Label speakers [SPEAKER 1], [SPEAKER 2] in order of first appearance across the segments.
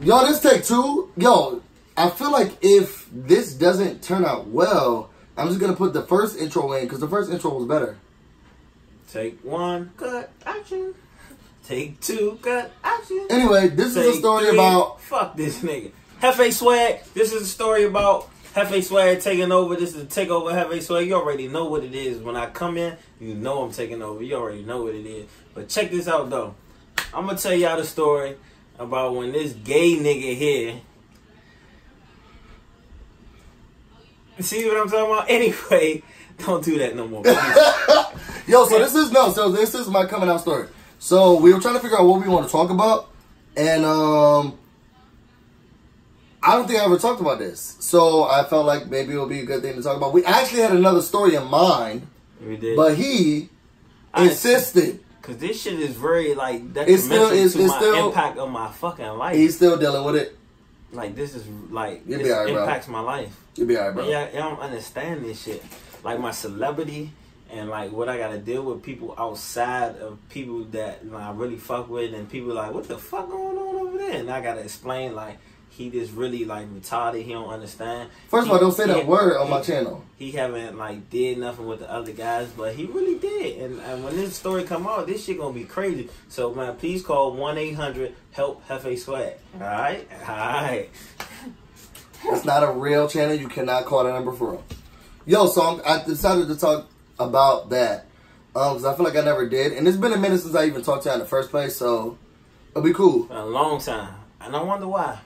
[SPEAKER 1] Yo, this take two. Yo, I feel like if this doesn't turn out well, I'm just going to put the first intro in because the first intro was better.
[SPEAKER 2] Take one, cut, action. Take two, cut, action.
[SPEAKER 1] Anyway, this is a story about...
[SPEAKER 2] Fuck this nigga. Hefe Swag. This is a story about Hefe Swag taking over. This is a takeover Hefe Swag. You already know what it is. When I come in, you know I'm taking over. You already know what it is. But check this out, though. I'm going to tell y'all the story about when this gay nigga here... See what I'm talking about? Anyway, don't do that no more.
[SPEAKER 1] Yo, so this is my coming out story. So we were trying to figure out what we want to talk about, and I don't think I ever talked about this. So I felt like maybe it would be a good thing to talk about. We actually had another story in mind,
[SPEAKER 2] we did,
[SPEAKER 1] but he insisted.
[SPEAKER 2] Cause this shit is very like detrimental to my impact of my fucking life.
[SPEAKER 1] He's still dealing with it.
[SPEAKER 2] Like this is like
[SPEAKER 1] this
[SPEAKER 2] impacts my life.
[SPEAKER 1] You'll be alright, bro.
[SPEAKER 2] Yeah, y'all don't understand this shit. Like my celebrity and like what I gotta deal with people outside of people that I really fuck with, and people like, what the fuck going on over there? And I gotta explain like he just really like retarded. He don't understand.
[SPEAKER 1] First of all, don't say that word on my channel.
[SPEAKER 2] He haven't like did nothing with the other guys, but he really did. And when this story come out, this shit gonna be crazy. So man, please call 1-800-HELP-HEFE-SWAG. All right.
[SPEAKER 1] It's not a real channel. You cannot call that number for real. Yo, so I decided to talk about that because I feel like I never did, and it's been a minute since I even talked to you in the first place. So it'll be cool.
[SPEAKER 2] A long time. And I wonder why.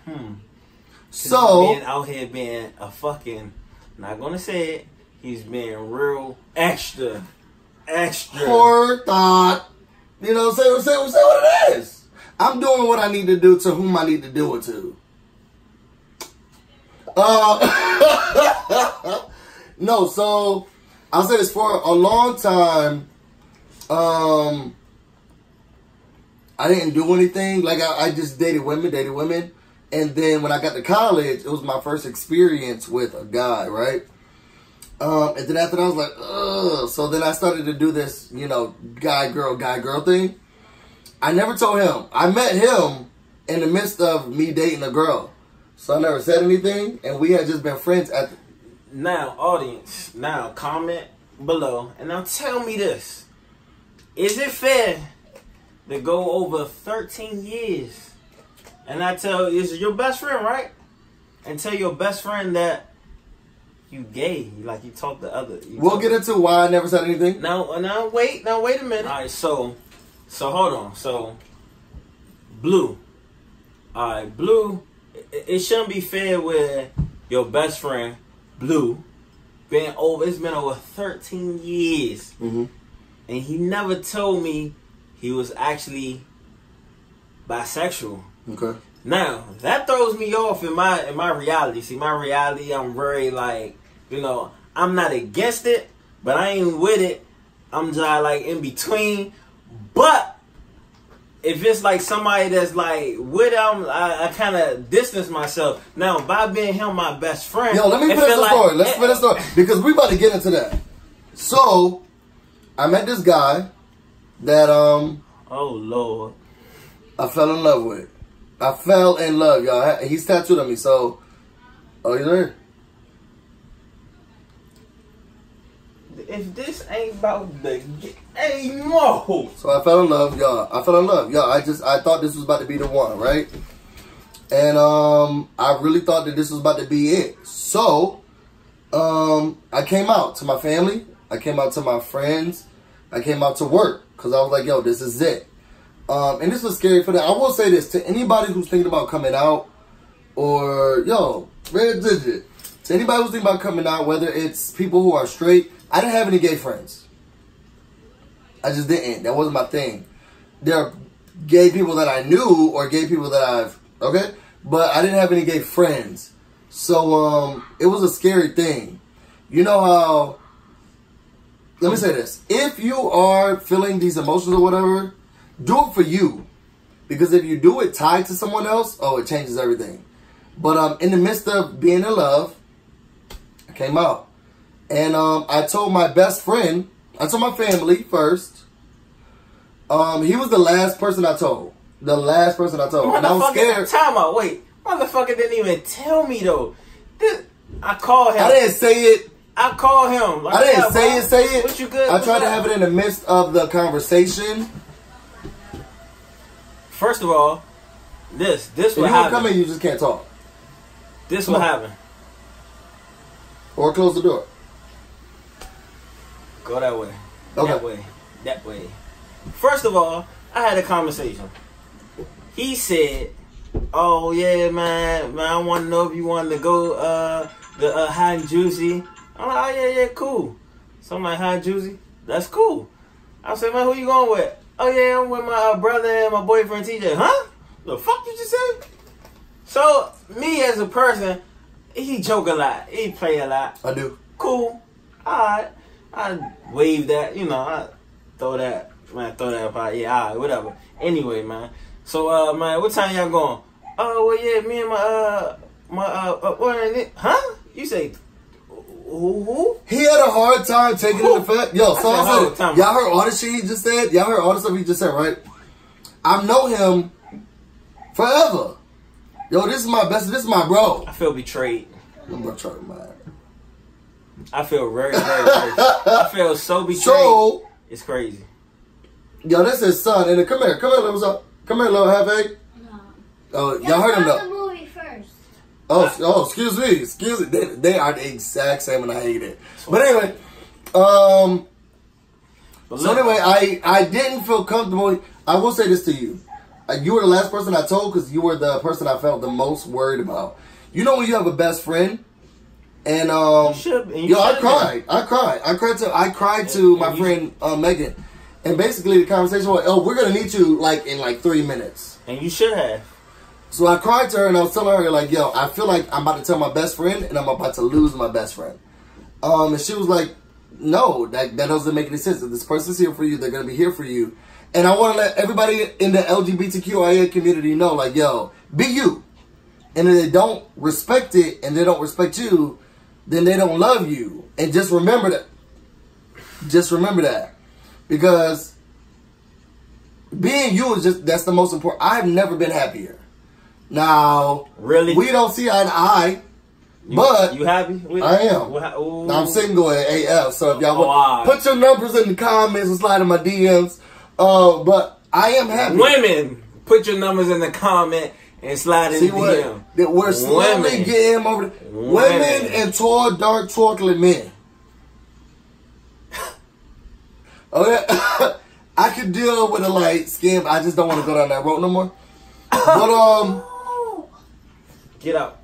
[SPEAKER 1] So
[SPEAKER 2] being out here being a fucking, not gonna say it, he's being real extra.
[SPEAKER 1] Poor thought. You know, say what it is. I'm doing what I need to do to whom I need to do it to. No, so I'll say this, for a long time. I didn't do anything. Like, I just dated women. And then when I got to college, it was my first experience with a guy, right? And then after that, I was like, ugh. So then I started to do this, you know, guy, girl thing. I never told him. I met him in the midst of me dating a girl. So I never said anything. And we had just been friends at the...
[SPEAKER 2] Now, audience, now comment below. And now tell me this. Is it fair to go over 13 years and I tell you, this is your best friend, right? And tell your best friend that you gay, like you talk to other.
[SPEAKER 1] We'll get into why I never said anything.
[SPEAKER 2] Now wait a minute. All right, so hold on. So, Blue. All right, Blue. It shouldn't be fair with your best friend, Blue, it's been over 13 years, and he never told me he was actually bisexual.
[SPEAKER 1] Okay.
[SPEAKER 2] Now that throws me off in my reality. See, my reality, I'm very like, you know, I'm not against it, but I ain't with it. I'm just like in between. But if it's like somebody that's like with them, I kind of distance myself. Now by being him my best friend.
[SPEAKER 1] Yo, let me finish the story. Let's finish the story because we about to get into that. So I met this guy that oh
[SPEAKER 2] Lord,
[SPEAKER 1] I fell in love with. I fell in love, y'all. He's tattooed on me, so you there?
[SPEAKER 2] If this ain't about the ain't more.
[SPEAKER 1] So I fell in love, y'all. I thought this was about to be the one, right? And I really thought that this was about to be it. So I came out to my family. I came out to my friends. I came out to work because I was like, yo, this is it. And this was scary for them. I will say this to anybody who's thinking about coming out, or yo, red digit. To anybody who's thinking about coming out, whether it's people who are straight, I didn't have any gay friends. I just didn't. That wasn't my thing. There are gay people that I knew or gay people that I've, okay? But I didn't have any gay friends. So, it was a scary thing. You know how, let me say this. If you are feeling these emotions or whatever, do it for you. Because if you do it tied to someone else, oh, it changes everything. But in the midst of being in love, I came out. And I told my best friend, I told my family first. He was the last person I told. The last person I told. And I was scared.
[SPEAKER 2] Time out. Wait. Motherfucker didn't even tell me, though. I called him.
[SPEAKER 1] I didn't say it.
[SPEAKER 2] I called him. Like,
[SPEAKER 1] I didn't say it.
[SPEAKER 2] What you good?
[SPEAKER 1] I tried to have it in the midst of the conversation.
[SPEAKER 2] First of all, this what happened. If you
[SPEAKER 1] don't come in, you just can't talk.
[SPEAKER 2] This what happened.
[SPEAKER 1] Or close the door.
[SPEAKER 2] Go that way.
[SPEAKER 1] Okay.
[SPEAKER 2] That way. First of all, I had a conversation. He said, "Oh yeah, man, I want to know if you wanted to go the hot and juicy." I'm like, "Oh yeah, cool." So I'm like, "Hot and juicy, that's cool." I said, "Man, who you going with?" "Oh yeah, I'm with my brother and my boyfriend TJ." "Huh? The fuck you just said?" So me as a person, he joke a lot, he play a lot.
[SPEAKER 1] I do.
[SPEAKER 2] Cool. Alright. I wave that, I throw that apart. Yeah, alright, whatever. Anyway, man. So man, what time y'all going? Oh well yeah, me and huh? You say who?
[SPEAKER 1] He had a hard time taking it the fact. Yo, so I said, y'all heard all the shit he just said? Y'all heard all the stuff he just said, right? I know him forever. Yo, this is my bro.
[SPEAKER 2] I feel betrayed.
[SPEAKER 1] I'm gonna try to mind.
[SPEAKER 2] I feel very, very, very I feel so betrayed.
[SPEAKER 1] So,
[SPEAKER 2] it's crazy.
[SPEAKER 1] Yo, that's his son. And come here, what's up? Come here, little half egg.
[SPEAKER 3] No.
[SPEAKER 1] Oh, y'all heard him though.
[SPEAKER 3] The movie first.
[SPEAKER 1] Oh, excuse me. They are the exact same, and I hate it. But anyway, so anyway, I didn't feel comfortable. I will say this to you. You were the last person I told because you were the person I felt the most worried about. You know when you have a best friend, and I cried to my friend Megan, and basically the conversation was, "Oh, we're gonna need you in 3 minutes."
[SPEAKER 2] And you should have.
[SPEAKER 1] So I cried to her and I was telling her like, "Yo, I feel like I'm about to tell my best friend and I'm about to lose my best friend." And she was like, "No, that doesn't make any sense. If this person's here for you, they're gonna be here for you." And I want to let everybody in the LGBTQIA community know, like, yo, be you. And if they don't respect it and they don't respect you, then they don't love you. And just remember that. Just remember that. Because being you is that's the most important. I've never been happier. Now,
[SPEAKER 2] really,
[SPEAKER 1] we don't see eye to eye. But
[SPEAKER 2] you happy?
[SPEAKER 1] I am. I'm single at AF. So if y'all want, put your numbers in the comments and slide in my DMs. But I am happy.
[SPEAKER 2] Women, put your numbers in the comment and slide in the DM.
[SPEAKER 1] We're slowly getting him over. Women and tall, dark, chocolate men. Okay, I can deal with a light skin. I just don't want to go down that road no more. But
[SPEAKER 2] get out.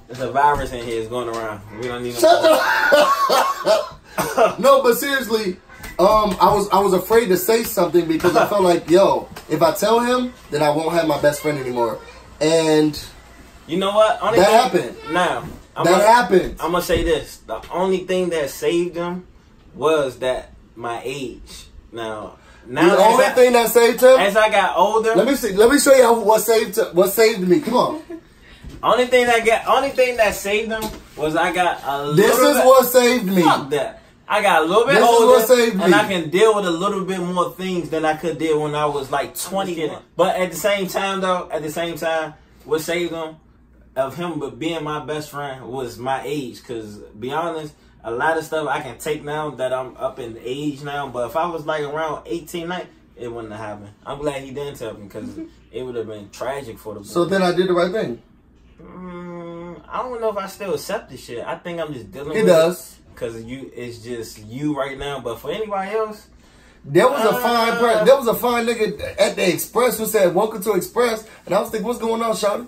[SPEAKER 2] There's a virus in here. It's going around. We don't need
[SPEAKER 1] no, but seriously. I was afraid to say something because I felt like, yo, if I tell him, then I won't have my best friend anymore. And
[SPEAKER 2] you know what?
[SPEAKER 1] Happened.
[SPEAKER 2] Now,
[SPEAKER 1] happened.
[SPEAKER 2] I'm gonna say this: the only thing that saved him was that my age. Now
[SPEAKER 1] the only thing that saved him,
[SPEAKER 2] as I got older.
[SPEAKER 1] Let me show you what saved me. Come on.
[SPEAKER 2] Only thing that saved him was I got a little.
[SPEAKER 1] This is what saved me.
[SPEAKER 2] Fuck that. I got a little bit older, and I can deal with a little bit more things than I could deal when I was like 20. But at the same time, what saved him of him but being my best friend was my age. Because, be honest, a lot of stuff I can take now that I'm up in age now. But if I was like around 18, 19, it wouldn't have happened. I'm glad he didn't tell me because it would have been tragic for the boy.
[SPEAKER 1] So then I did the right thing.
[SPEAKER 2] I don't know if I still accept this shit. I think I'm just dealing with it.
[SPEAKER 1] He does.
[SPEAKER 2] Because it's just you right now. But for anybody else,
[SPEAKER 1] there was a fine nigga at the Express who said, "Welcome to Express," and I was thinking, "What's going on, shawty?"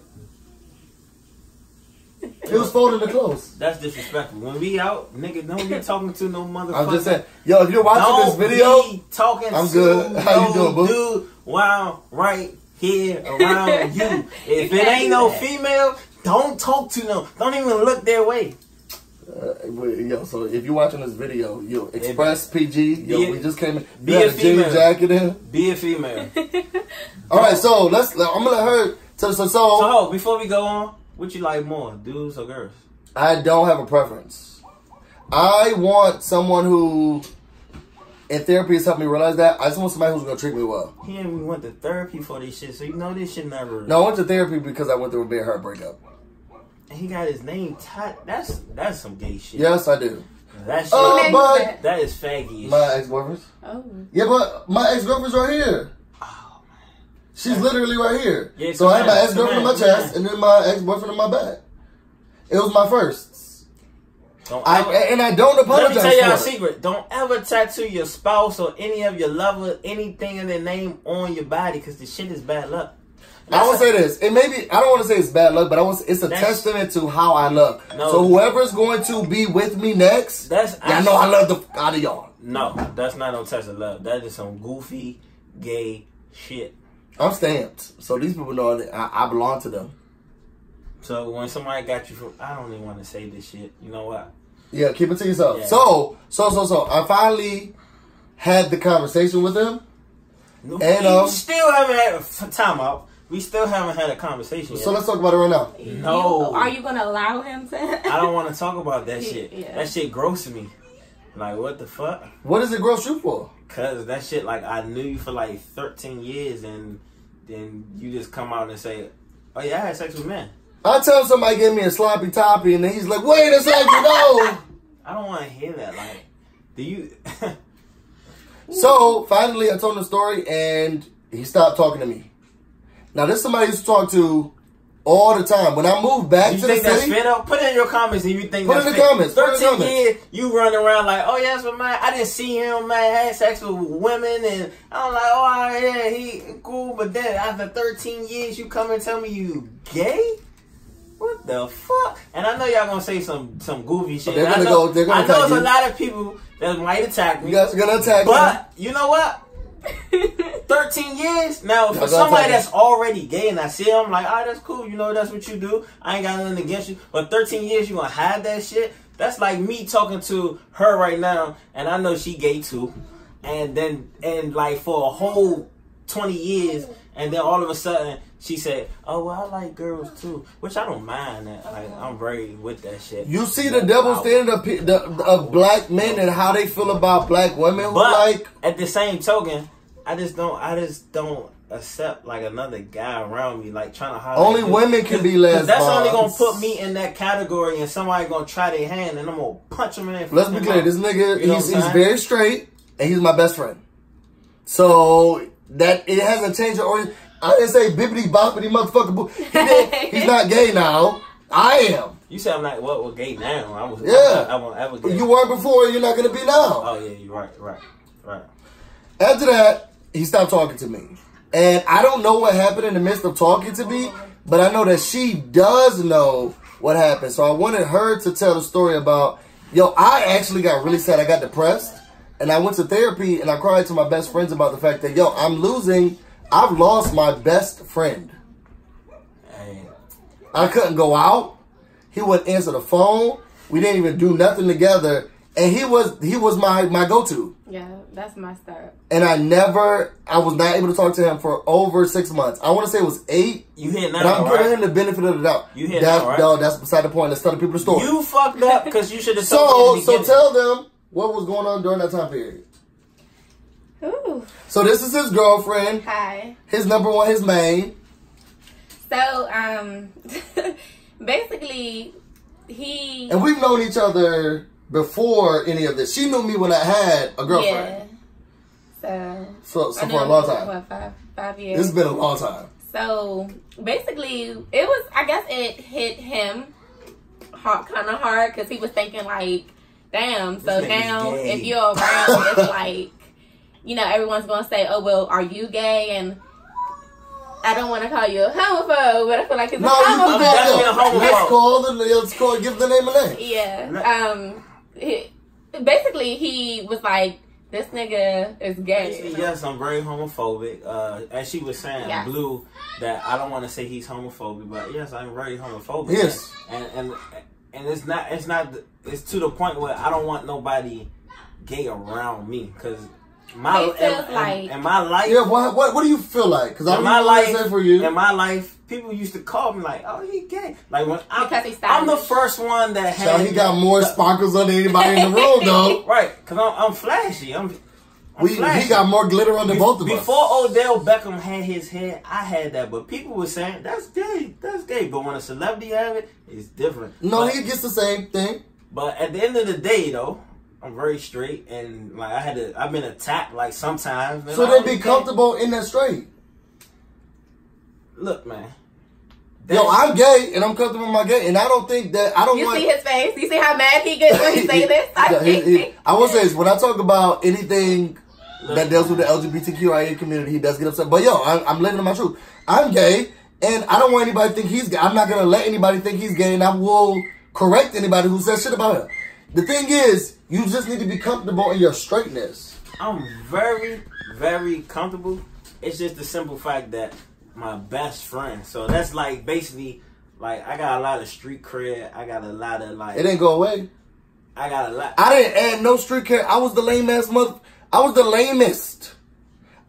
[SPEAKER 1] It was folding the clothes.
[SPEAKER 2] That's disrespectful. When we out, nigga, don't be talking to no motherfucker.
[SPEAKER 1] I'm just saying, yo, if you're watching this video,
[SPEAKER 2] I'm
[SPEAKER 1] good. How you doing, boo?
[SPEAKER 2] Dude, wow, right here around you. If it ain't no female, don't talk to no. Don't even look their way.
[SPEAKER 1] Yo, so if you're watching this video, yo, Express PG, we just came in.
[SPEAKER 2] Be a female.
[SPEAKER 1] Jacket in.
[SPEAKER 2] Be a female.
[SPEAKER 1] All right, so I'm gonna let her. So
[SPEAKER 2] before we go on, what you like more, dudes or girls?
[SPEAKER 1] I don't have a preference. I want someone who And therapy has helped me realize that. I just want somebody who's going to treat me well.
[SPEAKER 2] He ain't even went to therapy for this shit, so you know this shit never...
[SPEAKER 1] No, I went to therapy because I went through a bad heart breakup.
[SPEAKER 2] And he got his name tied. That's some gay shit.
[SPEAKER 1] Yes, I do.
[SPEAKER 2] That shit,
[SPEAKER 1] but
[SPEAKER 2] that is faggy.
[SPEAKER 1] My ex-boyfriend's?
[SPEAKER 3] Oh.
[SPEAKER 1] Yeah, but my ex-girlfriend's right here.
[SPEAKER 2] Oh, man.
[SPEAKER 1] She's literally right here.
[SPEAKER 2] Yeah,
[SPEAKER 1] so I had my ex-girlfriend in my chest and then my ex-boyfriend in my back. It was my firsts. And I don't apologize.
[SPEAKER 2] Let me tell y'all a secret. Don't ever tattoo your spouse or any of your lover, anything in their name on your body, because the shit is bad luck.
[SPEAKER 1] I want to say this. It may be, I don't want to say it's bad luck, but it's a testament to how I look. No, so whoever's going to be with me next, I know I love the f out of y'all.
[SPEAKER 2] No, that's not no test of love. That is some goofy, gay shit.
[SPEAKER 1] I'm stamped. So these people know that I belong to them.
[SPEAKER 2] So when somebody got you from, I don't even want to say this shit. You know what?
[SPEAKER 1] Yeah, keep it to yourself. Yeah. So I finally had the conversation with him.
[SPEAKER 2] No, and you still haven't had time out. We still haven't had a conversation yet.
[SPEAKER 1] So let's talk about it right now.
[SPEAKER 3] No. Are you going to allow him to?
[SPEAKER 2] I don't want to talk about that shit. Yeah. That shit grosses me. Like, what the fuck?
[SPEAKER 1] What does it gross you for?
[SPEAKER 2] Because that shit, like, I knew you for like 13 years and then you just come out and say, oh yeah, I had sex with men.
[SPEAKER 1] I tell somebody give me a sloppy toppy and then he's like, wait a second, no.
[SPEAKER 2] I don't want to hear that. Like, do you...
[SPEAKER 1] So, finally, I told him the story and he stopped talking to me. Now, this is somebody I used to talk to all the time. When I moved back to the city... You think that's fair, though?
[SPEAKER 2] Put it in your comments if you think
[SPEAKER 1] that's fair. Put it in the comments.
[SPEAKER 2] 13 years, you run around like, oh, yeah, that's what man... I didn't see him, man. I had sex with women, and I'm like, oh, yeah, he cool. But then, after 13 years, you come and tell me you gay? What the fuck? And I know y'all gonna say some goofy shit.
[SPEAKER 1] They're gonna
[SPEAKER 2] I know there's a lot of people that might attack me.
[SPEAKER 1] You guys are gonna attack me.
[SPEAKER 2] But, you know what? 13 years? Now, for somebody that's already gay and I see him, like, oh, that's cool. You know, that's what you do. I ain't got nothing against you. But 13 years, you gonna hide that shit? That's like me talking to her right now, and I know she gay too. And like, for a whole 20 years, and then all of a sudden, she said, oh, well, I like girls too. Which I don't mind that. Like, I'm very with that shit.
[SPEAKER 1] You see the double standard of black men and how they feel about black women?
[SPEAKER 2] But
[SPEAKER 1] like,
[SPEAKER 2] at the same token, I just don't accept like another guy around me, like trying to holler.
[SPEAKER 1] Only women can be lesbians.
[SPEAKER 2] That's only gonna put me in that category, and somebody gonna try their hand, and I'm gonna punch him in their face.
[SPEAKER 1] Let's be clear, this nigga, he's very straight, and he's my best friend. So that it hasn't changed. Or I didn't say bippity boppity motherfucker boo. He's not gay now. I am.
[SPEAKER 2] You said I'm not we're gay now. I was.
[SPEAKER 1] Yeah.
[SPEAKER 2] I won't ever gay.
[SPEAKER 1] You weren't before. You're not gonna be now.
[SPEAKER 2] Oh yeah, you're right.
[SPEAKER 1] After that, he stopped talking to me. And I don't know what happened in the midst of talking to me, but I know that she does know what happened. So I wanted her to tell the story about, yo, I actually got really sad. I got depressed. And I went to therapy and I cried to my best friends about the fact that, yo, I've lost my best friend. I couldn't go out. He wouldn't answer the phone. We didn't even do nothing together. And he was my go-to.
[SPEAKER 3] Yeah, that's my start.
[SPEAKER 1] And I was not able to talk to him for over 6 months. I want to say it was 8.
[SPEAKER 2] You hit now,
[SPEAKER 1] but I'm giving him the benefit of the doubt.
[SPEAKER 2] You hit now, right?
[SPEAKER 1] No, that's beside the point. Let's tell the people the story.
[SPEAKER 2] You fucked up because you should have told me.
[SPEAKER 1] So tell them what was going on during that time period.
[SPEAKER 3] Ooh.
[SPEAKER 1] So this is his girlfriend.
[SPEAKER 3] Hi.
[SPEAKER 1] His number one, his main.
[SPEAKER 3] So, basically,
[SPEAKER 1] And we've known each other before any of this. She knew me when I had a girlfriend.
[SPEAKER 3] Yeah.
[SPEAKER 1] So for a long time.
[SPEAKER 3] What, 5 years?
[SPEAKER 1] It's been a long time.
[SPEAKER 3] So, basically, I guess it hit him kind of hard because he was thinking like, damn, so now if you're around, it's like, you know, everyone's going to say, oh, well, are you gay? And I don't want to call you a homophobe, but I feel like it's a homophobe.
[SPEAKER 1] Let's call, give the name a name.
[SPEAKER 3] Yeah. Basically, he was like, this nigga is gay.
[SPEAKER 2] Yes, I'm very homophobic. As she was saying, yes. Blue, that I don't want to say he's homophobic, but yes, I'm very homophobic.
[SPEAKER 1] Yes.
[SPEAKER 2] And it's to the point where I don't want nobody gay around me, because my life.
[SPEAKER 1] Yeah, what do you feel like? Because I'm my life for you.
[SPEAKER 2] In my life, people used to call me like, "Oh, he gay." Like when I'm the first one that had.
[SPEAKER 1] So he got more sparkles than anybody in the room, though.
[SPEAKER 2] Right? Because I'm flashy.
[SPEAKER 1] He got more glitter on than both of us.
[SPEAKER 2] Before Odell Beckham had his hair, I had that, but people were saying that's gay. That's gay. But when a celebrity have it, it's different.
[SPEAKER 1] No, he gets the same thing.
[SPEAKER 2] But at the end of the day, though, I'm very straight, and like I've been attacked like sometimes. Man,
[SPEAKER 1] so then be comfortable in that straight.
[SPEAKER 2] Look, man.
[SPEAKER 1] Yo, I'm gay, and I'm comfortable in my gay, and I don't think that, I don't want...
[SPEAKER 3] You see his face? You see how mad he gets when he say this?
[SPEAKER 1] I will say this, when I talk about anything that deals with the LGBTQIA community, he does get upset. But yo, I'm living in my truth. I'm gay, and I don't want anybody to think he's gay. I'm not going to let anybody think he's gay, and I will correct anybody who says shit about him. The thing is, you just need to be comfortable in your straightness.
[SPEAKER 2] I'm very, very comfortable. It's just the simple fact that my best friend. So that's like basically like I got a lot of street cred. I got a lot of like.
[SPEAKER 1] It didn't go away.
[SPEAKER 2] I got a lot.
[SPEAKER 1] I didn't add no street cred. I was the lame ass mother. I was the lamest.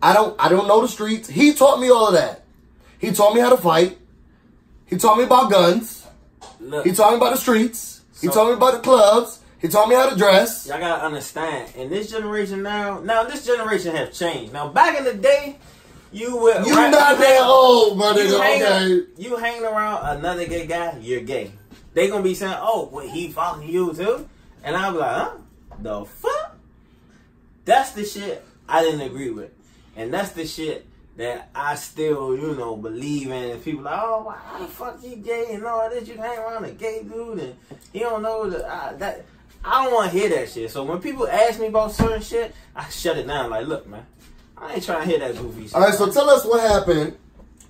[SPEAKER 1] I don't know the streets. He taught me all of that. He taught me how to fight. He taught me about guns. Look, he taught me about the streets. He taught me about the clubs. He taught me how to dress.
[SPEAKER 2] Y'all gotta understand. In this generation now this generation have changed. Now back in the day. You not
[SPEAKER 1] that old, my nigga.
[SPEAKER 2] You hanging around another gay guy, you're gay. They gonna be saying, "Oh, well, he fucking you too," and I'll be like, "Huh? The fuck?" That's the shit I didn't agree with, and that's the shit that I still, believe in. And people like, "Oh, why the fuck he gay and all this? You hang around a gay dude and he don't know that." I don't want to hear that shit. So when people ask me about certain shit, I shut it down. Like, look, man. I ain't trying to hear that goofy shit.
[SPEAKER 1] All right, so tell us what happened.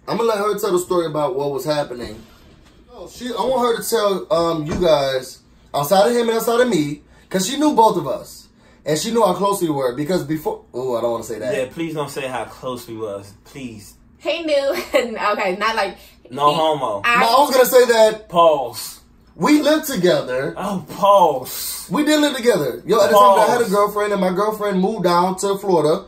[SPEAKER 1] I'm going to let her tell the story about what was happening. I want her to tell you guys, outside of him and outside of me, because she knew both of us. And she knew how close we were. Because before... Oh, I don't want to say that.
[SPEAKER 2] Yeah, please don't say how close we was. Please.
[SPEAKER 3] He knew. Okay, not like...
[SPEAKER 2] No homo.
[SPEAKER 1] I was going to say that...
[SPEAKER 2] Pause.
[SPEAKER 1] We lived together.
[SPEAKER 2] Oh, pause.
[SPEAKER 1] We did live together. Yo, at the time I had a girlfriend, and my girlfriend moved down to Florida.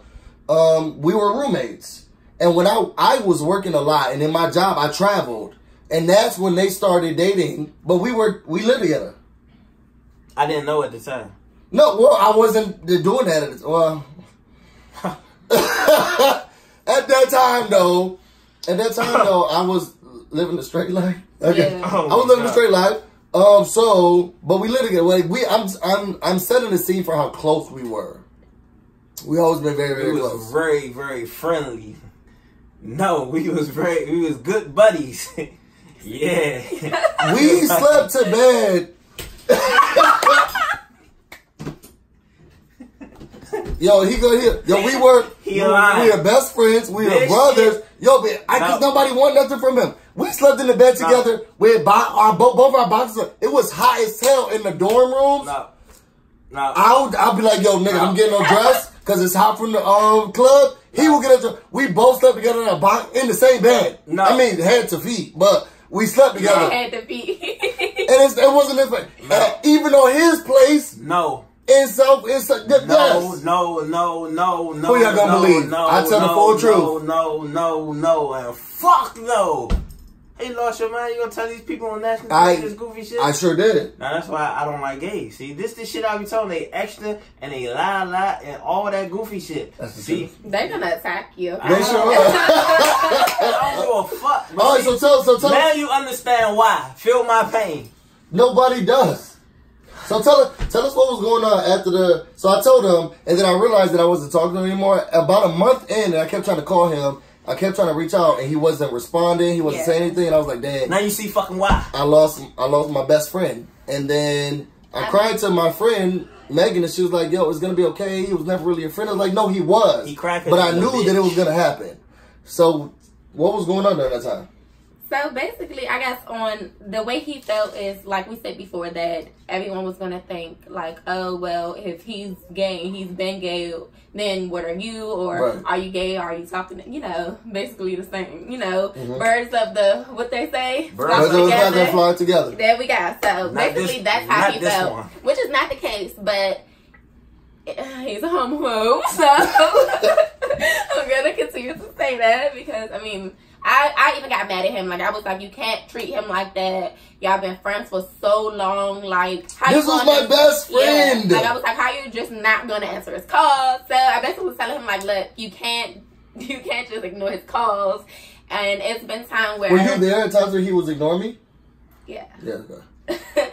[SPEAKER 1] We were roommates. And when I was working a lot, and in my job, I traveled. And that's when they started dating. But we lived together.
[SPEAKER 2] I didn't know at the time.
[SPEAKER 1] No, well, I wasn't doing that at the time. Well, at that time, though, I was living the straight life. Okay. Yeah. I was living the straight life. But we lived together. Like, I'm setting the scene for how close we were. We always been very, very close.
[SPEAKER 2] We was very, very friendly. No, we was good buddies. Yeah.
[SPEAKER 1] We slept to bed. Yo, he go here. Yo, we were best friends. We were brothers. Shit. Yo, cause nobody want nothing from him. We slept in the bed together with both our boxes. It was hot as hell in the dorm rooms. I'll be like, yo, nigga, I'm getting undressed because it's hot from the club. He will get undressed. We both slept together in the same bed. No. I mean, head to feet, but we slept together.
[SPEAKER 3] Head to feet.
[SPEAKER 1] And it wasn't this way. No. Even on his place.
[SPEAKER 2] No.
[SPEAKER 1] Yes.
[SPEAKER 2] No.
[SPEAKER 1] Who y'all gonna believe?
[SPEAKER 2] No,
[SPEAKER 1] I tell the full truth.
[SPEAKER 2] No, and fuck no. Hey, lost your mind? You gonna tell these people on national TV this goofy shit?
[SPEAKER 1] I sure did.
[SPEAKER 2] Now that's why I don't like gays. See, this the shit I be telling. They extra and they lie and all that goofy shit. See,
[SPEAKER 3] they're gonna attack you.
[SPEAKER 1] They sure are.
[SPEAKER 2] I don't give a fuck.
[SPEAKER 1] All right, so tell.
[SPEAKER 2] Now you understand why. Feel my pain.
[SPEAKER 1] Nobody does. So tell us what was going on after the... So I told him, and then I realized that I wasn't talking to him anymore. About a month in, and I kept trying to call him. I kept trying to reach out, and he wasn't responding. He wasn't saying anything, and I was like, damn.
[SPEAKER 2] Now you see fucking why.
[SPEAKER 1] I lost my best friend. And then I cried to my friend, Megan, and she was like, yo, it's going to be okay. He was never really a friend. I was like, no, he was.
[SPEAKER 2] He cried.
[SPEAKER 1] But I knew that it was going to happen. So what was going on during that time?
[SPEAKER 3] So basically, I guess on the way he felt is, like we said before, that everyone was going to think, like, oh, well, if he's gay and he's been gay, then what are you? Or are you gay? Are you talking, basically the same, birds of the, what they say?
[SPEAKER 1] Birds of the feather fly together.
[SPEAKER 3] There we go. So basically, that's how he felt, which is not the case, but he's a homophobe. So I'm going to continue to say that because, I even got mad at him. Like, I was like, you can't treat him like that. Y'all been friends for so long. Like, how
[SPEAKER 1] this was my best friend.
[SPEAKER 3] Yeah. Like, I was like, how you just not gonna answer his calls? So I basically was telling him like, look, you can't just ignore his calls. And it's been time where...
[SPEAKER 1] Were you there at times where he was ignoring me?
[SPEAKER 3] Yeah.
[SPEAKER 1] Yeah, okay.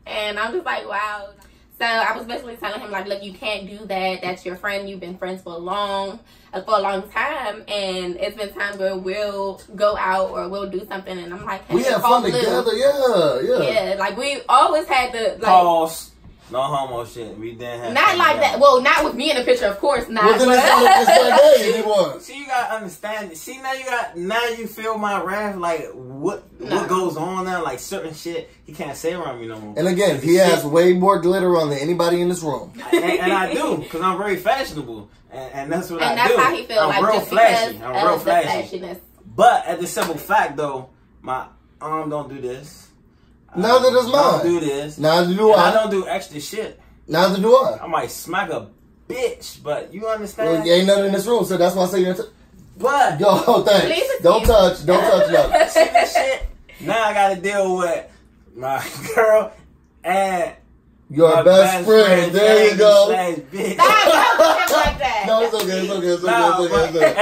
[SPEAKER 3] And I'm just like, wow. So I was basically telling him like, look, you can't do that. That's your friend. You've been friends for a long time. And it's been times where we'll go out or we'll do something. And I'm like, hey,
[SPEAKER 1] we have fun together. Yeah.
[SPEAKER 3] Yeah, like we always had the... Like,
[SPEAKER 2] pause. No homo shit. We didn't have
[SPEAKER 3] not like that. Well, not with me in the picture, of course not.
[SPEAKER 1] Well, then it's like, hey, anymore.
[SPEAKER 2] See, you gotta understand. See, now you feel my wrath. Like what goes on now? Like certain shit he can't say around me no more.
[SPEAKER 1] And again, he has way more glitter on than anybody in this room.
[SPEAKER 2] And I do, because I'm very fashionable, and that's what I do.
[SPEAKER 3] And that's how he feels.
[SPEAKER 2] I'm
[SPEAKER 3] like
[SPEAKER 2] real
[SPEAKER 3] just
[SPEAKER 2] flashy. I'm real
[SPEAKER 3] flashy.
[SPEAKER 2] flashy. But at the simple fact though, my arm don't do this.
[SPEAKER 1] Neither does mine.
[SPEAKER 2] Don't do this.
[SPEAKER 1] Neither do I.
[SPEAKER 2] I don't do extra shit.
[SPEAKER 1] Neither do I.
[SPEAKER 2] I might smack a bitch, but you understand?
[SPEAKER 1] Well, ain't nothing in this room, so that's why I say you're...
[SPEAKER 2] But...
[SPEAKER 1] Yo, thanks. Don't touch nothing.
[SPEAKER 2] See this shit? Now I gotta deal with my girl and...
[SPEAKER 1] Your best friend. There you go.
[SPEAKER 2] Bitch.
[SPEAKER 3] Like that.
[SPEAKER 1] No, it's okay. It's okay.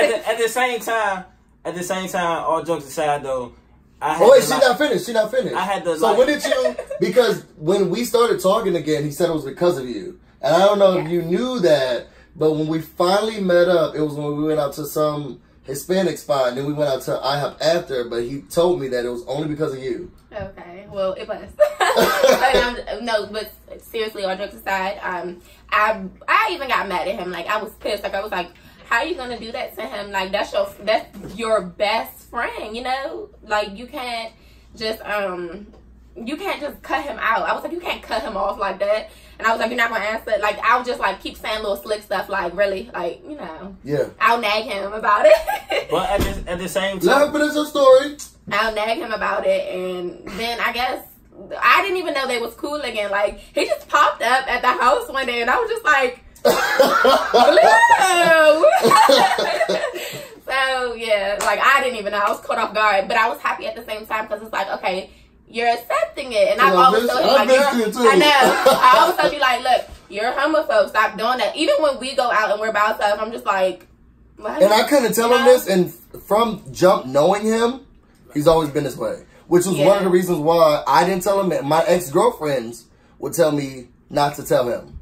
[SPEAKER 2] At the same time, all jokes aside though,
[SPEAKER 1] she's not finished.
[SPEAKER 2] I had to.
[SPEAKER 1] So when did you? Because when we started talking again, he said it was because of you, and I don't know if you knew that, but when we finally met up, it was when we went out to some Hispanic spot, and then we went out to IHOP after. But he told me that it was only because of you.
[SPEAKER 3] Okay, well it was. No, but seriously, all jokes aside, I even got mad at him. Like I was pissed. Like I was like, how are you gonna do that to him? Like that's your best friend, you know? Like you can't just cut him out. I was like, you can't cut him off like that. And I was like, you're not gonna answer. Like I would just like keep saying little slick stuff. Like really, like you know.
[SPEAKER 1] Yeah.
[SPEAKER 3] I'll nag him about it.
[SPEAKER 2] But at the same time,
[SPEAKER 1] let her finish her story.
[SPEAKER 3] I'll nag him about it, and then I guess I didn't even know they was cool again. Like he just popped up at the house one day, and I was just like. So yeah, like I didn't even know. I was caught off guard, but I was happy at the same time because it's like, okay, you're accepting it, and I've always told you like, I know. I always told you like, look, you're a homophobe. Stop doing that. Even when we go out and we're by ourselves, I'm just like, what?
[SPEAKER 1] And I couldn't tell him this, and from jump knowing him, he's always been this way, which was one of the reasons why I didn't tell him. That my ex-girlfriends would tell me not to tell him.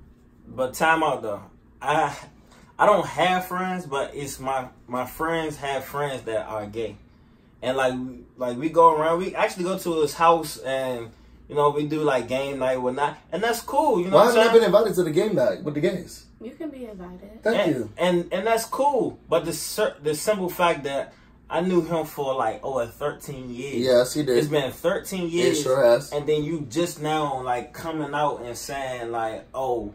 [SPEAKER 2] But time out though. I don't have friends, but it's my friends have friends that are gay. And like we go around, we actually go to his house and you know, we do like game night, whatnot, and that's cool. You know,
[SPEAKER 1] why haven't I been invited to the game night with the gays?
[SPEAKER 3] You can be invited.
[SPEAKER 1] Thank you.
[SPEAKER 2] And that's cool. But the simple fact that I knew him for like over 13 years.
[SPEAKER 1] Yes, he did.
[SPEAKER 2] It's been 13 years.
[SPEAKER 1] It sure has.
[SPEAKER 2] And then you just now like coming out and saying like, oh,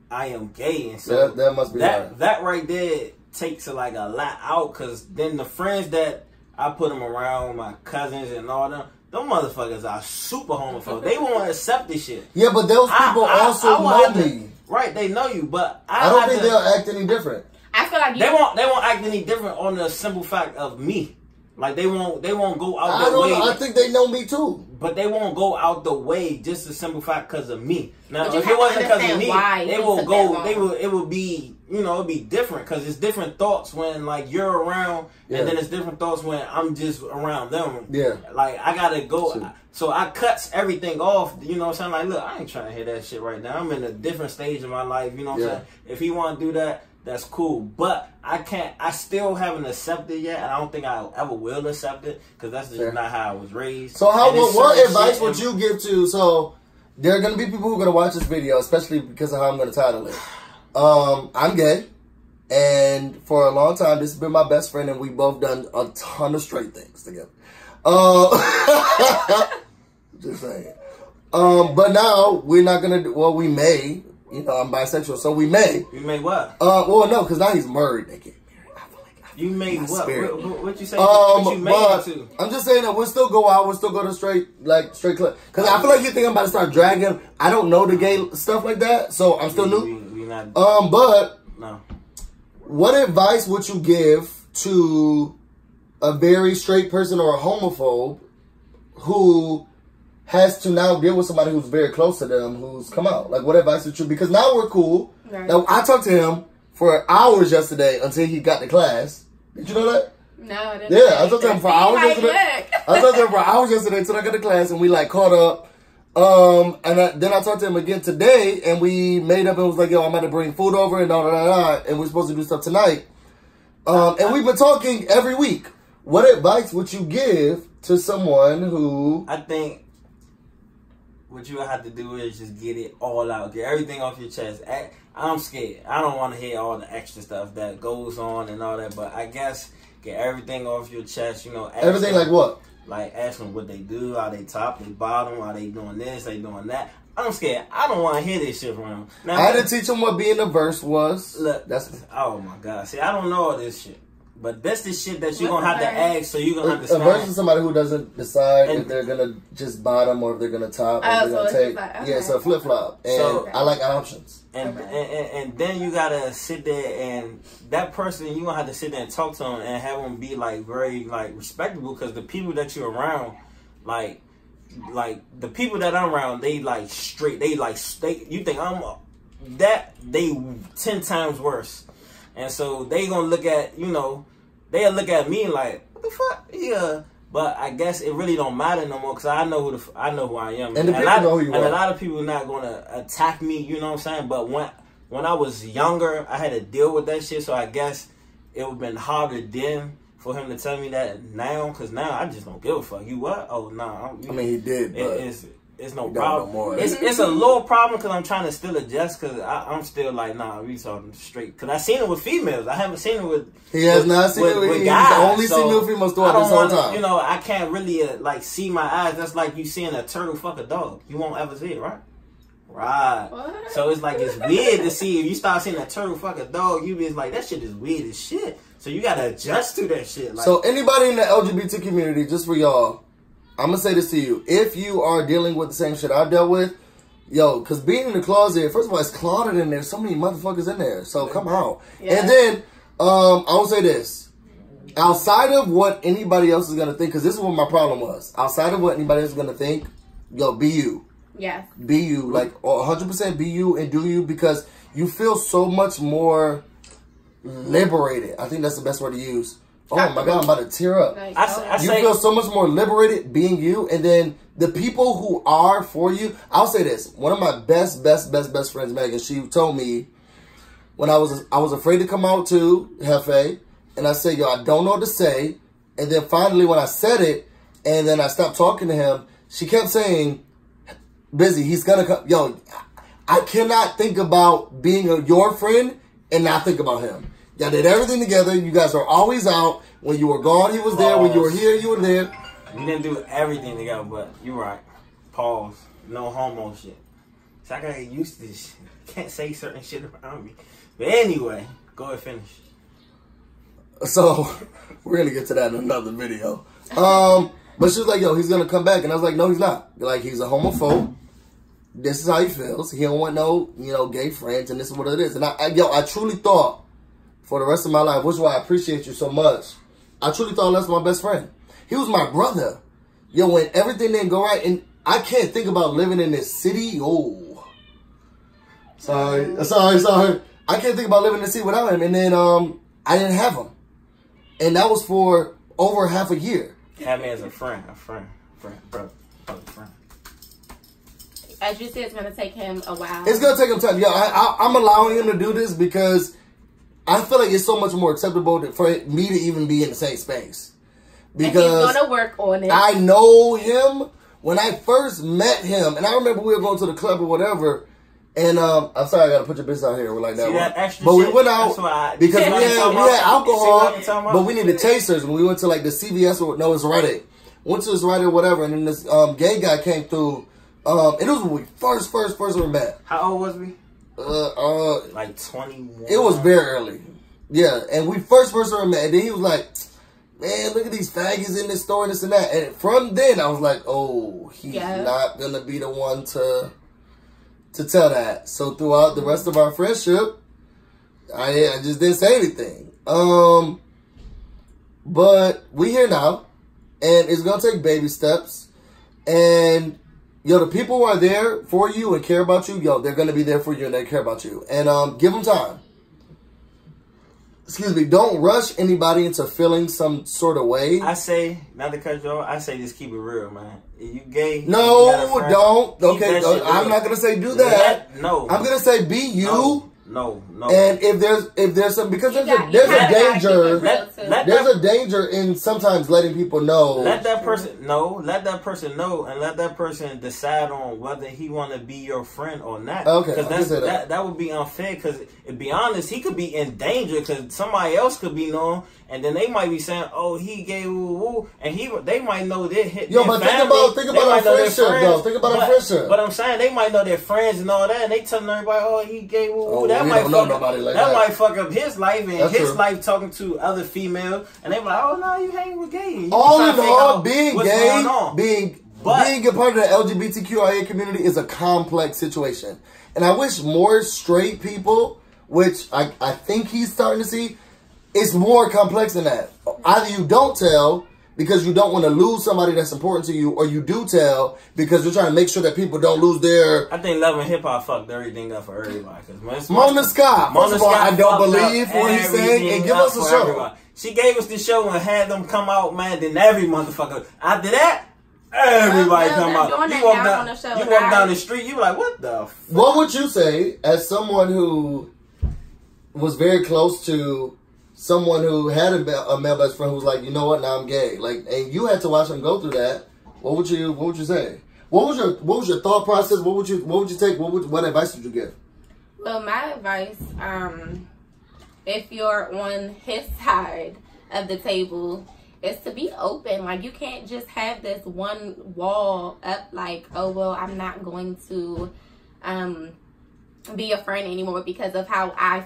[SPEAKER 2] I am gay, and so
[SPEAKER 1] that must be right.
[SPEAKER 2] That right there takes like a lot out, because then the friends that I put them around, my cousins and all them motherfuckers are super homophobic. They won't accept this shit.
[SPEAKER 1] Yeah, but those people also know me.
[SPEAKER 2] Right, they know you, but
[SPEAKER 1] I don't think they'll act any different.
[SPEAKER 3] I feel like
[SPEAKER 2] they won't act any different on the simple fact of me. Like they won't go out their way.
[SPEAKER 1] I think they know me too.
[SPEAKER 2] But they won't go out the way just a simple fact because of me. Now, if it wasn't because of me, they will go. It would be, you know, it'd be different, because it's different thoughts when like you're around, and then it's different thoughts when I'm just around them.
[SPEAKER 1] Yeah.
[SPEAKER 2] Like I gotta go. So I cuts everything off. You know what I'm saying? Like, look, I ain't trying to hear that shit right now. I'm in a different stage of my life. You know what I'm saying? If he want to do that, that's cool, but I still haven't accepted yet, and I don't think I ever will accept it, because that's just not how I was raised.
[SPEAKER 1] So what advice would you give to, so there are going to be people who are going to watch this video, especially because of how I'm going to title it. I'm gay, and for a long time, this has been my best friend, and we both done a ton of straight things together. Just saying. But now, we're not going to do, well, we may. You know, I'm bisexual, so we may.
[SPEAKER 2] You may what?
[SPEAKER 1] Well, no, because now he's married. They get married. I feel like
[SPEAKER 2] you may what? What you say?
[SPEAKER 1] What
[SPEAKER 2] you may to?
[SPEAKER 1] I'm just saying that we'll still go out. We'll still go to straight club. Because I feel like you think I'm about to start dragging. I don't know the gay stuff like that, so I'm still new.
[SPEAKER 2] We not,
[SPEAKER 1] but
[SPEAKER 2] no.
[SPEAKER 1] What advice would you give to a very straight person or a homophobe who has to now deal with somebody who's very close to them who's come out? Like, what advice would you? Because now we're cool. Right. Now, I talked to him for hours yesterday until he got to class. Did you know that?
[SPEAKER 3] No, I didn't.
[SPEAKER 1] Yeah, I talked to him for hours yesterday. I talked to him for hours yesterday until I got to class, and we like caught up. Then I talked to him again today, and we made up and was like, yo, I'm about to bring food over and and we're supposed to do stuff tonight. And we've been talking every week. What advice would you give to someone who...
[SPEAKER 2] I think what you have to do is just get it all out. Get everything off your chest. I'm scared. I don't want to hear all the extra stuff that goes on and all that, but I guess get everything off your chest, you know.
[SPEAKER 1] Everything like what?
[SPEAKER 2] Like, ask them what they do, are they top, they bottom, are they doing this, they doing that. I'm scared. I don't want to hear this shit from them. Now,
[SPEAKER 1] I had to teach them what being a verse was.
[SPEAKER 2] Look, oh my God. See, I don't know all this shit. But that's the shit that you're going to have to ask so you're going to understand.
[SPEAKER 1] A verse is somebody who doesn't decide if they're going to just bottom or if they're going to top. Or they're going to take. Like, okay. Yeah, it's a flip-flop. And so, I like options.
[SPEAKER 2] And then you got to sit there and that person, you're going to have to sit there and talk to them and have them be like very like respectable because the people that you're around, like the people that I'm around, they like straight. They you think I'm that, they 10 times worse. And so they gonna look at, you know, they'll look at me like, what the fuck? Yeah. But I guess it really don't matter no more because I know who I am.
[SPEAKER 1] And the people know who you are.
[SPEAKER 2] And a lot of people not gonna attack me, you know what I'm saying? But when I was younger, I had to deal with that shit. So I guess it would have been harder then for him to tell me that now, because now I just don't give a fuck. You what? Oh, no. Nah,
[SPEAKER 1] I mean, he did, but...
[SPEAKER 2] It's no problem. No it's a little problem because I'm trying to still adjust because I'm still like, nah, we talking straight. Because I seen it with females. I haven't seen it with
[SPEAKER 1] He has not seen it with guys. He's only seen it with females throughout this whole time.
[SPEAKER 2] You know, I can't really like see my eyes. That's like you seeing a turtle fuck a dog. You won't ever see it, right? Right. What? So it's like, it's weird to see. If you start seeing a turtle fuck a dog, you be like, that shit is weird as shit. So you got to adjust to that shit. Like,
[SPEAKER 1] so anybody in the LGBT community, just for y'all, I'm going to say this to you. If you are dealing with the same shit I've dealt with, yo, because being in the closet, first of all, it's clouded in there. So many motherfuckers in there. So come out. Yeah. And then, I will say this. Outside of what anybody else is going to think, because this is what my problem was. Outside of what anybody else is going to think, yo, be you.
[SPEAKER 3] Yeah.
[SPEAKER 1] Be you. Like, 100% be you and do you, because you feel so much more liberated. I think that's the best word to use. Oh my God, I'm about to tear up. You feel so much more liberated being you. And then the people who are for you, I'll say this. One of my best friends, Megan, she told me when I was afraid to come out to Hefe, and I said, yo, I don't know what to say. And then finally when I said it, and then I stopped talking to him, she kept saying, Busy, he's gonna come. Yo, I cannot think about being your friend and not think about him. Y'all did everything together. You guys are always out. When you were gone, he was there. When you were here, you were there.
[SPEAKER 2] We didn't do everything together, but you're right. Pause. No homo shit. So I gotta get used to this shit. Can't say certain shit around me. But anyway, go ahead, finish.
[SPEAKER 1] So, we're gonna get to that in another video. But she was like, yo, he's gonna come back. And I was like, no, he's not. Like, he's a homophobe. This is how he feels. He don't want no, gay friends, and this is what it is. And I truly thought, for the rest of my life, which is why I appreciate you so much, I truly thought that's my best friend. He was my brother. Yo, when everything didn't go right, and I can't think about living in this city. Oh. Sorry. I can't think about living in the city without him. And then I didn't have him. And that was for over half a year.
[SPEAKER 2] Have me as a friend, brother.
[SPEAKER 3] As you said, it's going to take him a while.
[SPEAKER 1] It's going to take him time. Yeah, I'm allowing him to do this because I feel like it's so much more acceptable for me to even be in the same space. Because
[SPEAKER 3] and he's going to work on it.
[SPEAKER 1] I know him. When I first met him, and I remember we were going to the club or whatever, and I'm sorry I got to put your business out here like that. But we went out because we had alcohol, but we needed chasers. And we went to like the CVS, no, it's Rite Aid. Went to this Rite Aid or whatever, and then this gay guy came through. And it was when we first were met.
[SPEAKER 2] How old was we? Like 21.
[SPEAKER 1] It was very early. Yeah, and we first were met, and then he was like, man, look at these faggots in this store and this and that. And from then, I was like, oh, he's not going to be the one to tell that. So throughout the rest of our friendship, I just didn't say anything. But we here now, and it's gonna take baby steps. And yo, the people who are there for you and care about you, yo, they're gonna be there for you and they care about you. And give them time. Excuse me. Don't rush anybody into feeling some sort of way.
[SPEAKER 2] I say, not to cut you off, I say just keep it real, man. If you gay,
[SPEAKER 1] no, don't. Okay, I'm not gonna say do that.
[SPEAKER 2] No,
[SPEAKER 1] I'm gonna say be you.
[SPEAKER 2] No.
[SPEAKER 1] And if there's some, because there's a danger. There's a danger in sometimes letting people know.
[SPEAKER 2] Let that person know, and let that person decide on whether he want to be your friend or not.
[SPEAKER 1] Okay,
[SPEAKER 2] because that would be unfair. Because to be honest, he could be in danger because somebody else could be known, and then they might be saying, "Oh, he gay, woo woo," and they might know their hit.
[SPEAKER 1] Yo, but
[SPEAKER 2] family,
[SPEAKER 1] think about our friendship, though. Think about our friendship.
[SPEAKER 2] But I'm saying they might know their friends and all that, and they telling everybody, "Oh, he gay, woo woo." That might fuck up his life and his life talking to other females, and they be like, "Oh no, you hanging with gay."
[SPEAKER 1] All in all, being gay, being a part of the LGBTQIA community is a complex situation, and I wish more straight people, which I think he's starting to see, it's more complex than that. Either you don't tell because you don't want to lose somebody that's important to you, or you do tell because you're trying to make sure that people don't lose their...
[SPEAKER 2] I think Love and Hip Hop fucked everything up for everybody.
[SPEAKER 1] Mona Scott, first of all, I don't believe what he's saying, and give us a show.
[SPEAKER 2] Everybody. She gave us the show and had them come out, man, then every motherfucker. After that, everybody come out. You walk down the street, you be like, what the fuck?
[SPEAKER 1] What would you say, as someone who was very close to someone who had a male best friend who was like, you know what, now I'm gay, like, and you had to watch him go through that? What would you say? What was your thought process? What would you take? What advice would you give?
[SPEAKER 3] Well, my advice, if you're on his side of the table, is to be open. Like, you can't just have this one wall up, like, oh well, I'm not going to be a friend anymore because of how I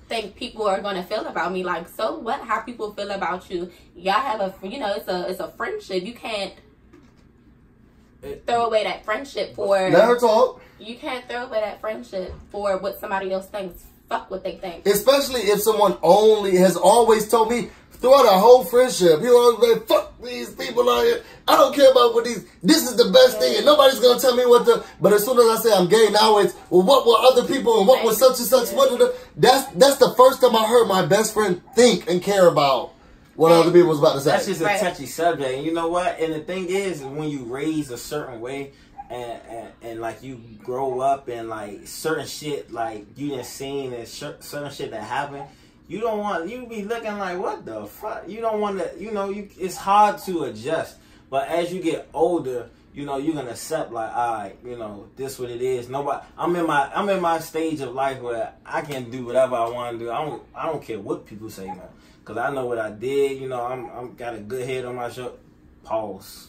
[SPEAKER 3] think people are going to feel about me. Like, so what? How people feel about you? Y'all have it's a friendship. You can't throw away that friendship for...
[SPEAKER 1] Let her talk.
[SPEAKER 3] You can't throw away that friendship for what somebody else thinks. Fuck what they think.
[SPEAKER 1] Especially if someone only has always told me throughout our whole friendship, he was like, fuck these people out here. I don't care about what this is the best thing, and nobody's going to tell me what the... But as soon as I say I'm gay, now it's, well, what were other people, and what was such and such? That's the first time I heard my best friend think and care about what other people was about to say.
[SPEAKER 2] That's just a touchy subject. And you know what? And the thing is, when you raise a certain way, and like you grow up and like certain shit like you done seen and certain shit that happened, you don't want, you be looking like, what the fuck? You don't want to, it's hard to adjust. But as you get older, you're gonna accept like, all right, this what it is. Nobody, I'm in my stage of life where I can do whatever I want to do. I don't care what people say now, cause I know what I did. I'm got a good head on my shoulder. Pause.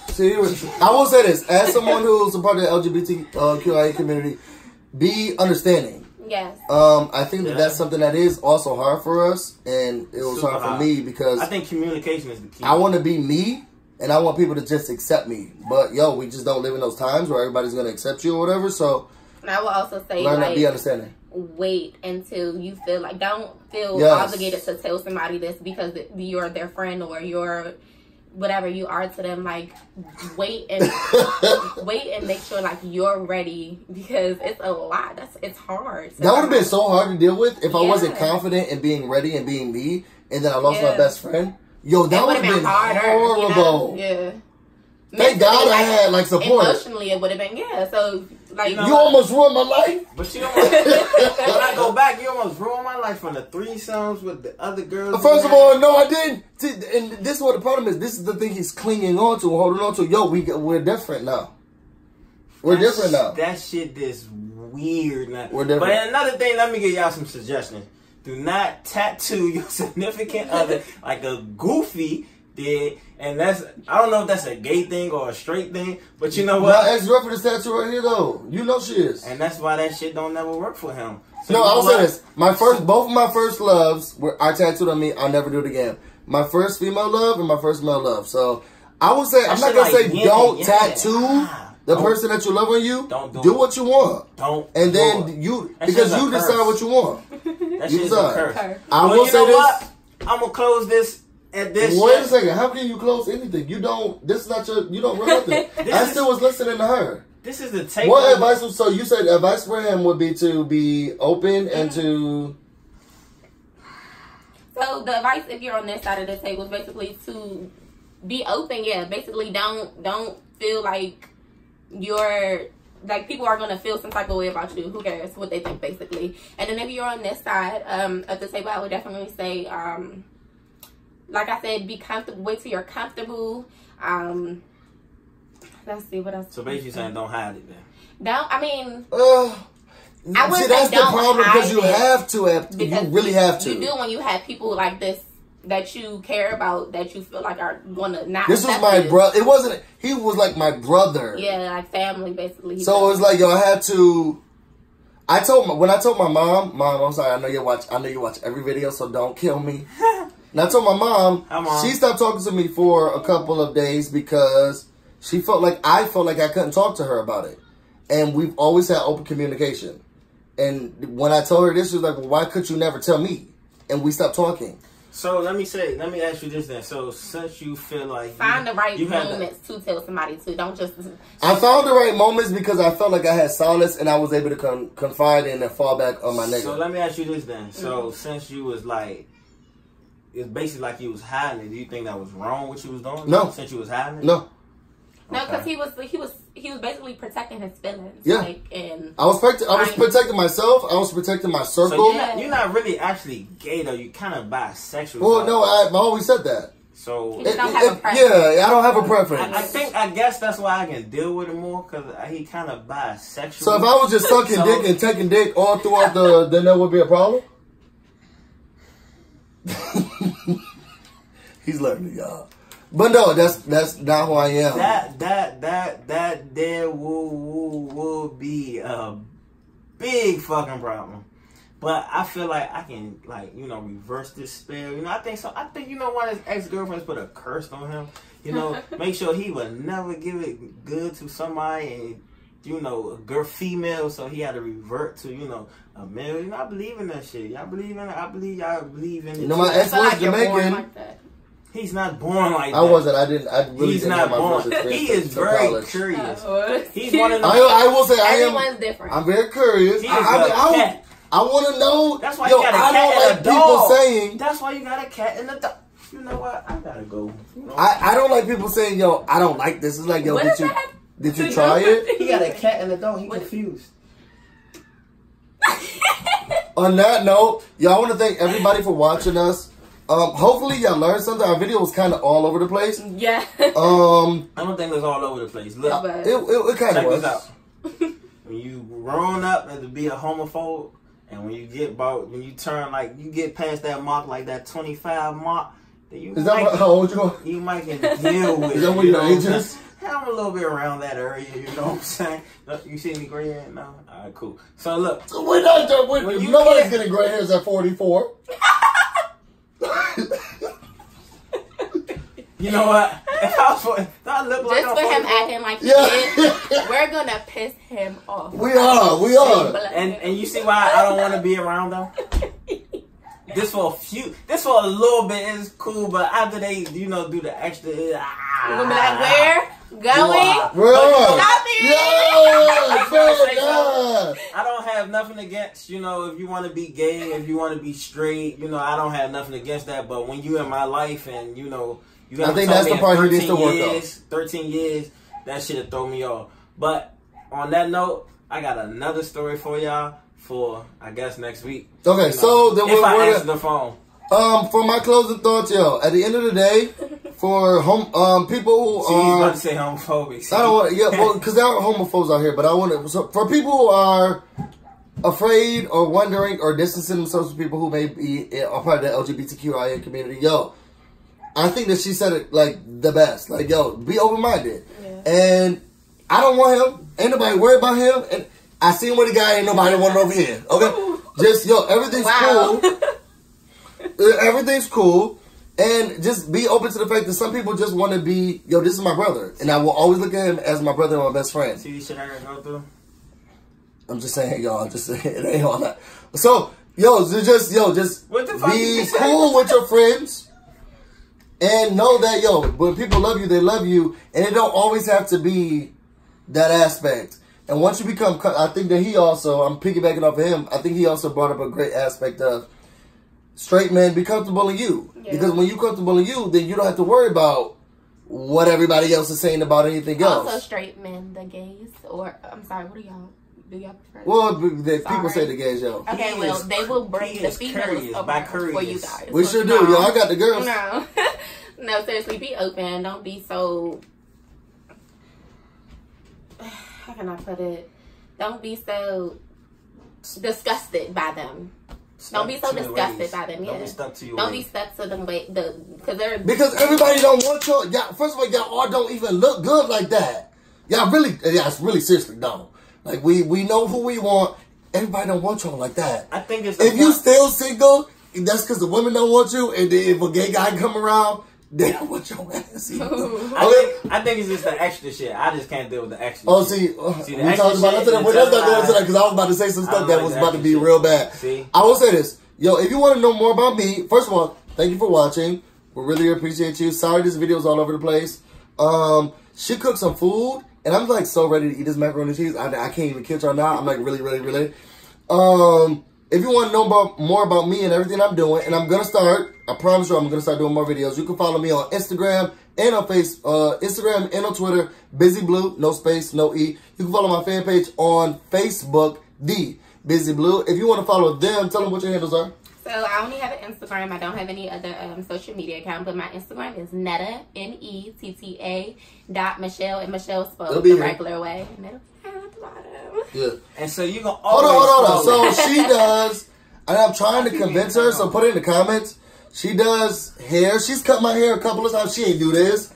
[SPEAKER 1] See, I will say this, as someone who's a part of the LGBTQIA community, be understanding.
[SPEAKER 3] Yes.
[SPEAKER 1] I think that's something that is also hard for us, and it was hard for me because
[SPEAKER 2] I think communication is the key.
[SPEAKER 1] I want to be me, and I want people to just accept me. But we just don't live in those times where everybody's going to accept you or whatever. So,
[SPEAKER 3] and I will also say,
[SPEAKER 1] learn to be understanding.
[SPEAKER 3] Wait until you feel like, don't feel obligated to tell somebody this because you're their friend or you're whatever you are to them. Like, wait and make sure like you're ready, because it's a lot. It's hard. So
[SPEAKER 1] that would have been so hard to deal with if I wasn't confident in being ready and being me, and then I lost my best friend. Yo, that would have been horrible.
[SPEAKER 3] Yeah.
[SPEAKER 1] Thank God I had like support.
[SPEAKER 3] Emotionally, it would have been So like
[SPEAKER 1] you almost ruined my life.
[SPEAKER 2] But you almost, when I go back, you almost ruined my life from the threesomes with the other girls.
[SPEAKER 1] First of all, no, I didn't. And this is what the problem is. This is the thing he's clinging on to, holding on to. Yo, we're different now. We're different now.
[SPEAKER 2] That shit is weird now.
[SPEAKER 1] We're different.
[SPEAKER 2] But another thing, let me give y'all some suggestions. Do not tattoo your significant other like a goofy did. And I don't know if that's a gay thing or a straight thing, but you know what?
[SPEAKER 1] My ex-girlfriend is tattooed right here, though. You know she is.
[SPEAKER 2] And that's why that shit don't never work for him. So
[SPEAKER 1] no, I will say this. Both of my first loves are tattooed on me. I'll never do it again. My first female love and my first male love. So I would say, I'm not going to say don't tattoo the person that you love on you. Do what you want. And then because you decide what you want.
[SPEAKER 2] That shit is a curse.
[SPEAKER 1] I will say this.
[SPEAKER 2] I'm gonna close this at this.
[SPEAKER 1] Wait a second. How can you close anything? You don't. This is not your. You don't run nothing. I still was listening to her.
[SPEAKER 2] This is the take.
[SPEAKER 1] What advice was? So you said advice for him would be to be open and to.
[SPEAKER 3] So the advice, if you're on this side of the table, is basically to be open. Yeah, basically don't feel like you're like people are gonna feel some type of way about you. Who cares what they think, basically. And then if you're on this side of the table, I would definitely say, like I said, be comfortable. Wait till you're comfortable. Let's see what else.
[SPEAKER 2] So basically, saying don't hide it then.
[SPEAKER 3] Don't. I mean.
[SPEAKER 1] I wouldn't that's the problem because you have to. You really have to.
[SPEAKER 3] You do when you have people like this that you care about, that you feel like are gonna not.
[SPEAKER 1] This was my brother. It wasn't. He was like my brother.
[SPEAKER 3] Yeah, like family, basically.
[SPEAKER 1] So it was like, yo, I had to. When I told my mom, I'm sorry. I know you watch every video, so don't kill me. And I told my mom, she stopped talking to me for a couple of days because she felt like I couldn't talk to her about it, and we've always had open communication. And when I told her this, she was like, well, why could you never tell me? And we stopped talking.
[SPEAKER 2] So let me ask you this then. So since you feel like
[SPEAKER 3] find the right moments to tell somebody to, don't just.
[SPEAKER 1] I found the right moments because I felt like I had solace and I was able to confide in and fall back on my nigga.
[SPEAKER 2] So let me ask you this then. So since you was like, it's basically like you was hiding it. Do you think that was wrong what you was doing?
[SPEAKER 1] No.
[SPEAKER 2] Since you was hiding it?
[SPEAKER 1] No.
[SPEAKER 3] No, because he was basically protecting his feelings.
[SPEAKER 1] Yeah,
[SPEAKER 3] like, and
[SPEAKER 1] I was protecting myself. I was protecting my circle.
[SPEAKER 2] So you're not really actually gay though. You kind of bisexual.
[SPEAKER 1] Well, no, I always said that.
[SPEAKER 2] So
[SPEAKER 3] you don't have a preference.
[SPEAKER 1] Yeah, I don't have a preference.
[SPEAKER 2] I guess that's why I can deal with it more because he kind of bisexual.
[SPEAKER 1] So if I was just sucking dick and taking dick all throughout then that would be a problem. He's learning, y'all. But no, that's not who I am.
[SPEAKER 2] That there will be a big fucking problem. But I feel like I can reverse this spell. I think so. I think one of his ex-girlfriends put a curse on him. Make sure he would never give it good to somebody and a girl female, so he had to revert to a male. I believe in that shit. Y'all believe in it. I believe y'all believe in it.
[SPEAKER 1] My ex was Jamaican.
[SPEAKER 2] He's not born like that.
[SPEAKER 1] I wasn't. I really
[SPEAKER 2] He's
[SPEAKER 1] didn't
[SPEAKER 2] not
[SPEAKER 1] have my
[SPEAKER 2] born.
[SPEAKER 1] first experience.
[SPEAKER 2] He is very curious. He's one of the.
[SPEAKER 1] I will say
[SPEAKER 3] everyone's different.
[SPEAKER 1] I'm very curious. I want to know.
[SPEAKER 2] That's why you got a cat and a dog.
[SPEAKER 1] People saying.
[SPEAKER 2] That's why you got a cat and a dog. You know what? I gotta go.
[SPEAKER 1] I don't like people saying, yo, I don't like this. It's like, yo, did you try it?
[SPEAKER 2] He got a cat and a dog. He confused.
[SPEAKER 1] On that note, y'all, I want to thank everybody for watching us. Hopefully y'all learned something. Our video was kind of all over the place.
[SPEAKER 3] Yeah.
[SPEAKER 2] I don't think it was all over the place. Look,
[SPEAKER 1] it kind of was.
[SPEAKER 2] Check this out. When you grown up and to be a homophobe, and when you turn you get past that mark, like that 25 mark, then you
[SPEAKER 1] how old you are?
[SPEAKER 2] You might get deal with.
[SPEAKER 1] Is that what your age is?
[SPEAKER 2] I'm a little bit around that area, you know what I'm saying? You see any gray hair? No? Alright, cool. So look.
[SPEAKER 1] Nobody's getting gray hairs at 44.
[SPEAKER 2] You know what? If I look like
[SPEAKER 3] just for him acting like he did, we're gonna piss him off.
[SPEAKER 1] We are.
[SPEAKER 2] And you see why I don't want to be around them? This for a little bit is cool, but after they, do the extra,
[SPEAKER 3] you're gonna be like, where? Going?
[SPEAKER 2] I don't have nothing against, if you want to be gay, if you want to be straight, I don't have nothing against that. But when you in my life and, you got
[SPEAKER 1] I think that's the part he needs to work on.
[SPEAKER 2] 13 years, that shit will throw me off. But on that note, I got another story for y'all for, I guess, next week.
[SPEAKER 1] Okay, so then
[SPEAKER 2] if I answer the phone.
[SPEAKER 1] For my closing thoughts, yo, at the end of the day, for people who
[SPEAKER 2] are, about to say homophobic.
[SPEAKER 1] I don't want, because there are homophobes out here, but I want to. So for people who are afraid or wondering or distancing themselves from people who may be a part of the LGBTQIA community, yo, I think that she said it like the best. Like, yo, be open minded, and I don't want him. Ain't nobody worried about him, and I see him with a guy. Ain't nobody want over here. Okay, just everything's cool. Everything's cool. And just be open to the fact that some people just want to be, yo, this is my brother. And I will always look at him as my brother and my best friend.
[SPEAKER 2] See this shit I gotta go through?
[SPEAKER 1] I'm just saying, y'all, it ain't all that. So, just be cool with your friends. And know that, when people love you, they love you. And it don't always have to be that aspect. And once you become, I think that he also, I'm piggybacking off of him, I think he also brought up a great aspect of straight men be comfortable in you. Yeah. Because when you're comfortable in you, then you don't have to worry about what everybody else is saying about anything else.
[SPEAKER 3] Also straight men, the gays, or, I'm sorry, what are y'all? Do y'all prefer?
[SPEAKER 1] Well, people say the gays, yo.
[SPEAKER 3] Okay, well, they will bring the females over for you guys.
[SPEAKER 1] We sure do, yo. I got the girls.
[SPEAKER 3] No. No, seriously, be open. Don't be so... How can I put it? Don't be so disgusted by them. Don't be so disgusted by them. Don't be stuck to your ways. Don't be stuck to them
[SPEAKER 1] because everybody don't want y'all. First of all, y'all all don't even look good like that. Y'all really seriously don't. Like we know who we want. Everybody don't want y'all like that.
[SPEAKER 2] I think it's
[SPEAKER 1] if you still single, that's because the women don't want you. And then if a gay guy come around, they don't want your ass.
[SPEAKER 2] I think it's just the extra shit. I just can't deal with the extra.
[SPEAKER 1] Oh, see, we talked about that. Let's not go into that because I was about to say some stuff that was about to be real bad.
[SPEAKER 2] See?
[SPEAKER 1] I will say this, if you want to know more about me, first of all, thank you for watching. We really appreciate you. Sorry, this video's all over the place. She cooked some food, and I'm like so ready to eat this macaroni and cheese. I can't even catch her now. I'm like really. If you want to know more about me and everything I'm doing, and I'm going to start, I promise you I'm going to start doing more videos. You can follow me on Instagram and on Instagram and on Twitter, BusyBlu, no space, no E. You can follow my fan page on Facebook, The BusyBlu. If you want to follow them, tell them what your handles are.
[SPEAKER 3] So I only have an Instagram. I don't have any other social media account, but my Instagram is Netta, Netta .Michelle, and Michelle spelled the regular way. And it'll be at the bottom.
[SPEAKER 2] Yeah. And so you gonna
[SPEAKER 1] hold on. So she does, and I'm trying to convince her. So put it in the comments. She does hair. She's cut my hair a couple of times. She ain't do this,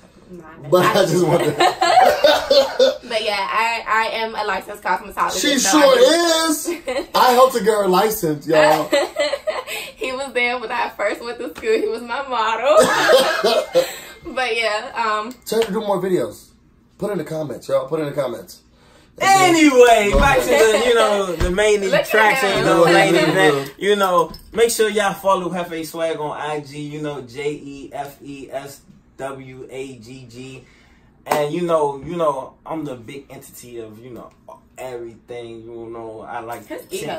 [SPEAKER 1] but I just want to.
[SPEAKER 3] But yeah, I am a licensed cosmetologist.
[SPEAKER 1] She sure is. I helped to get her license, y'all.
[SPEAKER 3] He was there when I first went to school. He was my model. But yeah,
[SPEAKER 1] tell her to do more videos. Put it in the comments, y'all. Put it in the comments.
[SPEAKER 2] Anyway, back to the main attraction, main event. Make sure y'all follow Hefe Swag on IG. JEFESWAGG, and I'm the big entity of everything. I like attention.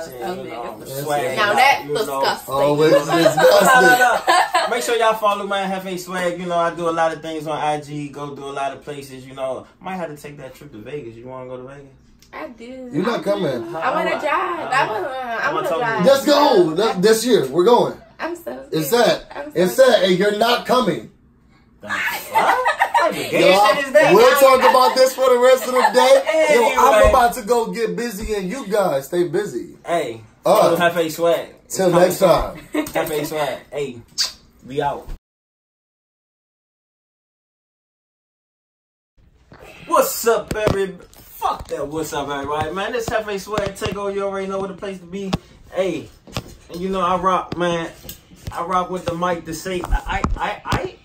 [SPEAKER 2] Swag.
[SPEAKER 3] Now that's disgusting.
[SPEAKER 1] Always disgusting.
[SPEAKER 2] Make sure y'all follow my Hefe Swag. I do a lot of things on IG. Go do a lot of places. Might have to take that trip to Vegas. You want to go to Vegas?
[SPEAKER 3] I do.
[SPEAKER 1] You're not coming.
[SPEAKER 3] I want to drive. I want to drive.
[SPEAKER 1] Let's go. This year we're going.
[SPEAKER 3] I'm so scared.
[SPEAKER 1] It's that, and you're not coming.
[SPEAKER 2] What shit is that?
[SPEAKER 1] We'll talk about this for the rest of the day. Anyway. I'm about to go get busy, and you guys stay busy.
[SPEAKER 2] Hey, Hefe Swag.
[SPEAKER 1] Till next time.
[SPEAKER 2] Hefe Swag. Hey, we out. What's up, everybody? Fuck that. What's up, everybody? Man, this Hefe Swag Takeover. You already know where the place to be. Hey, and I rock, man. I rock with the mic to say I